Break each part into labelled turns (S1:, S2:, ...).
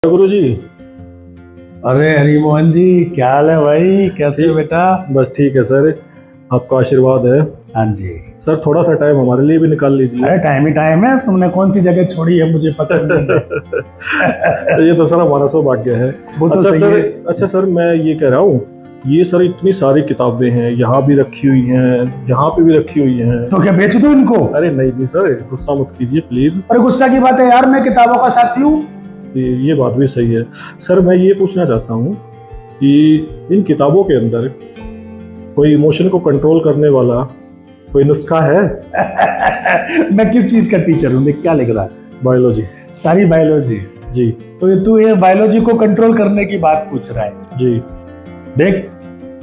S1: गुरु जी।
S2: अरे हरिमोहन जी, क्या हाल है भाई? कैसे हो बेटा?
S1: बस ठीक है सर, आपका आशीर्वाद है।
S2: हाँ जी।
S1: सर थोड़ा सा टाइम हमारे लिए भी निकाल लीजिए।
S2: अरे टाइम ही टाइम है, तुमने कौन सी जगह छोड़ी है मुझे पकड़ नहीं है।
S1: ये तो सर हमारा सौभाग्य है।
S2: वो तो
S1: अच्छा
S2: सही
S1: सर,
S2: है।
S1: अच्छा सर, मैं ये कह रहा हूँ, ये सर इतनी सारी किताबें हैं, यहाँ भी रखी हुई हैं, यहाँ पे भी रखी हुई हैं।
S2: तो क्या बेच दो इनको?
S1: अरे नहीं नहीं सर, गुस्सा मत कीजिए प्लीज।
S2: अरे गुस्सा की बात है यार, मैं किताबों का साथी हूँ।
S1: ये बात भी सही है। सर मैं ये पूछना चाहता हूँ कि इन किताबों के अंदर कोई इमोशन को कंट्रोल करने वाला कोई नुस्खा है?
S2: मैं किस चीज का टीचर हूँ? देख क्या लिख रहा है,
S1: बायोलॉजी।
S2: सारी बायोलॉजी है
S1: जी
S2: तो तू ये बायोलॉजी को कंट्रोल करने की बात पूछ रहा है?
S1: जी
S2: देख,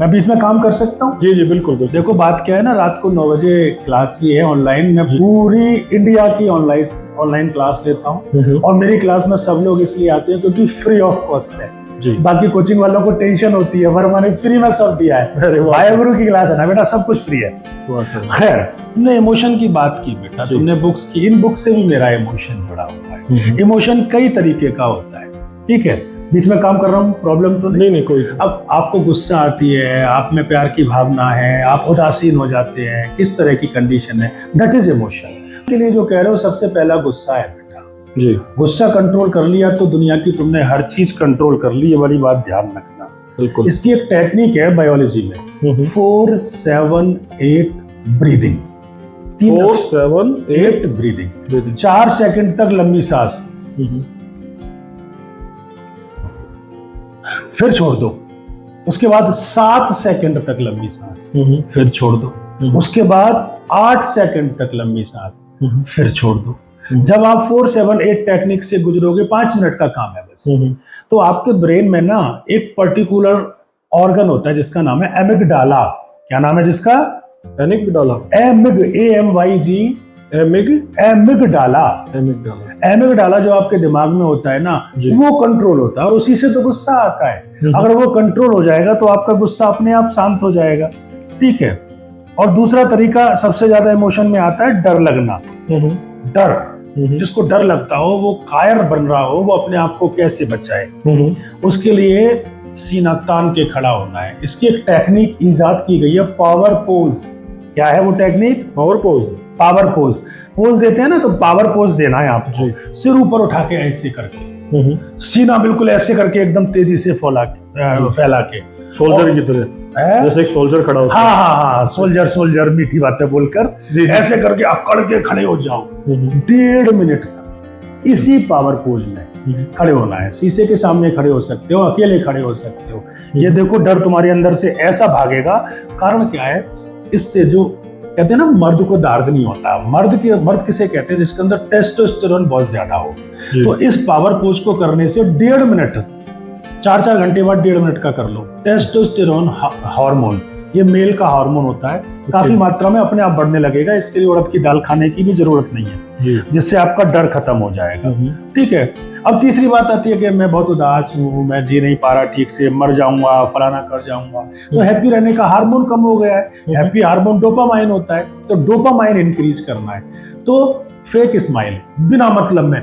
S2: मैं बीच में काम कर सकता हूँ।
S1: जी जी बिल्कुल बिल्कुल।
S2: देखो बात क्या है ना, रात को 9 बजे क्लास भी है ऑनलाइन। मैं पूरी इंडिया की ऑनलाइन क्लास लेता हूँ और मेरी क्लास में सब लोग इसलिए आते हैं क्योंकि फ्री ऑफ कॉस्ट है
S1: जी।
S2: बाकी कोचिंग वालों को टेंशन होती है, वर्मा ने फ्री में सब दिया है।
S1: अरे वाह
S2: भाई गुरु की क्लास है ना बेटा, सब कुछ फ्री है।
S1: वाह सर।
S2: खैर, तुमने इमोशन की बात की बेटा,
S1: जी।
S2: तुमने बुक्स की, इन बुक से भी मेरा इमोशन जुड़ा हुआ है। इमोशन कई तरीके का होता है, ठीक है? बीच में काम कर रहा हूँ, प्रॉब्लम तो
S1: नहीं नहीं कोई।
S2: अब आपको गुस्सा आती है, आप में प्यार की भावना है, आप उदासीन हो जाते हैं, किस तरह की कंडीशन है, दैट इज इमोशन। के लिए जो कह रहे हो, सबसे पहला गुस्सा है बेटा।
S1: जी
S2: गुस्सा कंट्रोल कर लिया तो दुनिया की तुमने हर चीज कंट्रोल कर ली, ये वाली बात ध्यान रखना।
S1: बिल्कुल।
S2: इसकी एक टेक्निक है बायोलॉजी में, 4-7-8 ब्रीदिंग।
S1: 4-7-8
S2: ब्रीदिंग, 4 सेकंड तक लंबी सांस, फिर छोड़ दो। उसके बाद 7 सेकंड तक लंबी सांस, फिर छोड़ दो। उसके बाद 8 सेकंड तक लंबी सांस, फिर छोड़ दो। जब आप 4-7-8 टेक्निक से गुजरोगे, 5 मिनट का काम है बस, तो आपके ब्रेन में ना एक पर्टिकुलर ऑर्गन होता है जिसका नाम है एमिगडाला। क्या नाम है जिसका?
S1: एमिगडाला।
S2: AMYG amygdala. एमिगडाला जो आपके दिमाग में होता है ना, वो कंट्रोल होता है और उसी से तो गुस्सा आता है। अगर वो कंट्रोल हो जाएगा तो आपका गुस्सा अपने आप शांत हो जाएगा, ठीक है? और दूसरा तरीका सबसे ज्यादा इमोशन में आता है डर लगना। डर, जिसको डर लगता हो, वो कायर बन रहा हो, वो अपने आप को कैसे बचाए, उसके लिए सीना तान के खड़ा होना है। इसकी एक टेक्निक इजाद की गई है, पावर पोज। क्या है वो technique?
S1: Power pose.
S2: Power pose, pose देते हैं ना, तो पावर पोज देना है आपको। सिर ऊपर उठा के ऐसे करके, सीना बिल्कुल ऐसे करके एकदम तेजी से फैला के, सोल्जर
S1: की तरह, जैसे एक सोल्जर खड़ा होता है।
S2: हाँ, सोल्जर मीठी बातें बोलकर ऐसे करके अकड़ के खड़े हो जाओ 1.5 मिनट तक। इसी पावर पोज में खड़े होना है। शीशे के सामने खड़े हो सकते हो, अकेले खड़े हो सकते हो। ये देखो, डर तुम्हारे अंदर से ऐसा भागेगा। कारण क्या है? इससे जो कहते हैं ना, मर्द को दर्द नहीं होता। मर्द किसे कहते हैं? जिसके अंदर टेस्टोस्टेरोन बहुत ज्यादा हो। तो इस पावर पोज को करने से 1.5 मिनट, 4 घंटे बाद 1.5 मिनट का कर लो। टेस्टोस्टेरोन हार्मोन, ये मेल का हार्मोन होता है, काफी मात्रा में अपने आप बढ़ने लगेगा। इसके लिए उड़द की दाल खाने की भी जरूरत नहीं है, जिससे आपका डर खत्म हो जाएगा, ठीक है? अब तीसरी बात आती है कि मैं बहुत उदास हूँ, मैं जी नहीं पा रहा ठीक से, मर जाऊंगा, फलाना कर जाऊंगा। तो हैप्पी रहने का हार्मोन कम हो गया है। हैप्पी हार्मोन डोपामाइन होता है, तो डोपामाइन इंक्रीज करना है। तो फेक स्माइल, बिना मतलब में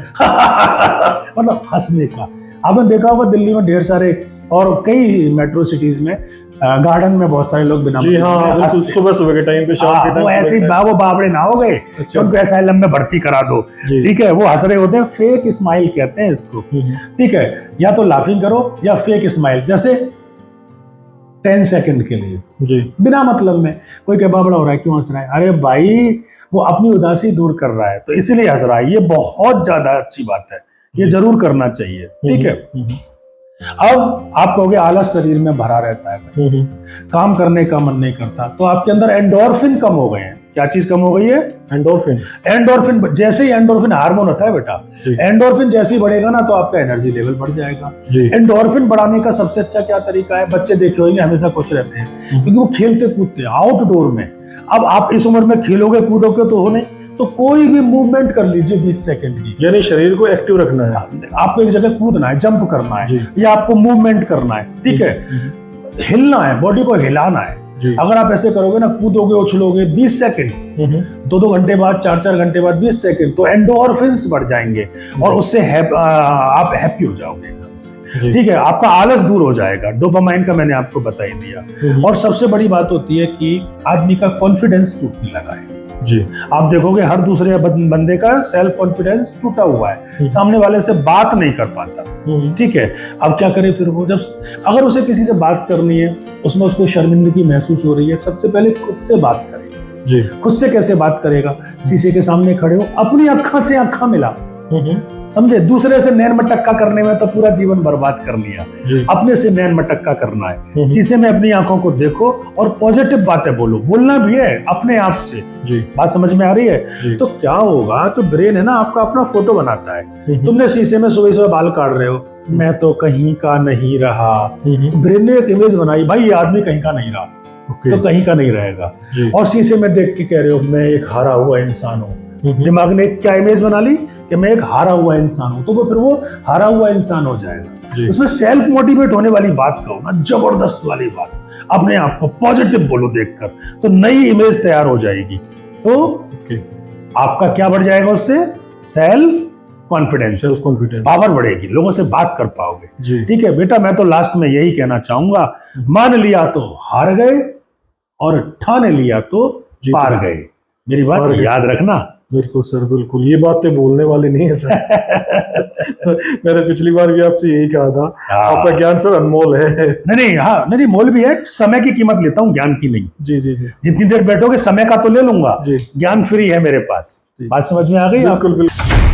S2: मतलब हंसने का। आपने देखा होगा दिल्ली में ढेर सारे और कई मेट्रो सिटीज में गार्डन में बहुत सारे लोग बिना
S1: सुबह के टाइम पे, शाम के टाइम,
S2: वो ऐसे वो बावड़े ना हो गए, उनको एसाइलम में भर्ती करा दो, ठीक है? वो हंस रहे होते हैं, फेक स्माइल कहते हैं इसको, ठीक है? या तो लाफिंग करो या फेक स्माइल, जैसे 10 सेकंड के लिए बिना मतलब में। कोई कह बाबड़ा हो रहा है, क्यों हंस रहा है? अरे भाई, वो अपनी उदासी दूर कर रहा है तो इसीलिए हंस रहा है। ये बहुत ज्यादा अच्छी बात है, ये जरूर करना चाहिए, ठीक है? अब आप कहोगे आलस शरीर में भरा रहता है भाई, काम करने का मन नहीं करता, तो आपके अंदर एंडोर्फिन कम हो गए हैं। क्या चीज कम हो गई है? एंडोर्फिन। जैसे ही एंडोर्फिन हार्मोन होता है बेटा, एंडोर्फिन जैसे ही बढ़ेगा ना, तो आपका एनर्जी लेवल बढ़ जाएगा। एंडोर्फिन बढ़ाने का सबसे अच्छा क्या तरीका है? बच्चे देखे होंगे हमेशा खुश रहते हैं क्योंकि वो खेलते कूदते हैं आउटडोर में। अब आप इस उम्र में खेलोगे कूदोगे तो हो नहीं, तो कोई भी मूवमेंट कर लीजिए 20 सेकंड की,
S1: यानी शरीर को एक्टिव रखना है।
S2: आपको एक जगह कूदना है, जंप करना है, या आपको मूवमेंट करना है, ठीक है? हिलना है, बॉडी को हिलाना है।
S1: जी।
S2: अगर आप ऐसे करोगे ना, कूदोगे उछलोगे 20 सेकंड, 2-2 घंटे बाद, 4-4 घंटे बाद 20 सेकंड, तो एंडोर्फिन्स बढ़ जाएंगे और उससे आप हैप्पी हो जाओगे एकदम से। ठीक है, आपका आलस दूर हो जाएगा। डोपामाइन का मैंने आपको बता ही दिया। और सबसे बड़ी बात होती है कि आदमी का कॉन्फिडेंस टूटने लगा है
S1: जी।
S2: आप देखोगे हर दूसरे बंदे का सेल्फ कॉन्फिडेंस टूटा हुआ है, सामने वाले से बात नहीं कर पाता। ठीक है, अब क्या करे फिर वो, जब अगर उसे किसी से बात करनी है, उसमें उसको शर्मिंदगी महसूस हो रही है, सबसे पहले खुद से बात करे
S1: जी।
S2: खुद से कैसे बात करेगा? शीशे के सामने खड़े हो, अपनी अक्खा से अक्खा मिला, समझे? दूसरे से नैन मटक्का करने में तो पूरा जीवन बर्बाद कर लिया। अपने से नैन मटक्का करना है। शीशे में अपनी आंखों को देखो और पॉजिटिव बातें बोलो, बोलना भी है अपने आप से। बात समझ में आ रही है? तो क्या होगा, तो ब्रेन है ना आपका अपना फोटो बनाता है। तुमने शीशे में सुबह सुबह बाल काट रहे हो, मैं तो कहीं का नहीं रहा, ब्रेन ने एक इमेज बनाई, भाई ये आदमी कहीं का नहीं रहा, तो कहीं का नहीं रहेगा। और शीशे में देख के कह रहे हो मैं एक हारा हुआ इंसान हूँ, दिमाग ने क्या इमेज बना ली कि मैं एक हारा हुआ इंसान हूं, तो वो फिर वो हारा हुआ इंसान हो जाएगा। उसमें सेल्फ मोटिवेट होने वाली बात कहो ना, जबरदस्त वाली बात, अपने आप को पॉजिटिव बोलो देखकर, तो नई इमेज तैयार हो जाएगी। तो आपका क्या बढ़ जाएगा उससे? सेल्फ कॉन्फिडेंस पावर बढ़ेगी, लोगों से बात कर पाओगे। ठीक है बेटा, मैं तो लास्ट में यही कहना चाहूंगा, मान लिया तो हार गए और ठान लिया तो पार गए। मेरी बात याद रखना।
S1: बिल्कुल सर, बिल्कुल, ये बातें बोलने वाली नहीं है सर। मैंने पिछली बार भी आपसे यही कहा था, आपका ज्ञान सर अनमोल है।
S2: नहीं मोल भी है, समय की कीमत लेता हूँ, ज्ञान की नहीं।
S1: जी जी जी।
S2: जितनी देर बैठोगे समय का तो ले लूंगा, ज्ञान फ्री है मेरे पास। बात समझ में आ गई?
S1: बिल्कुल बिल्कुल।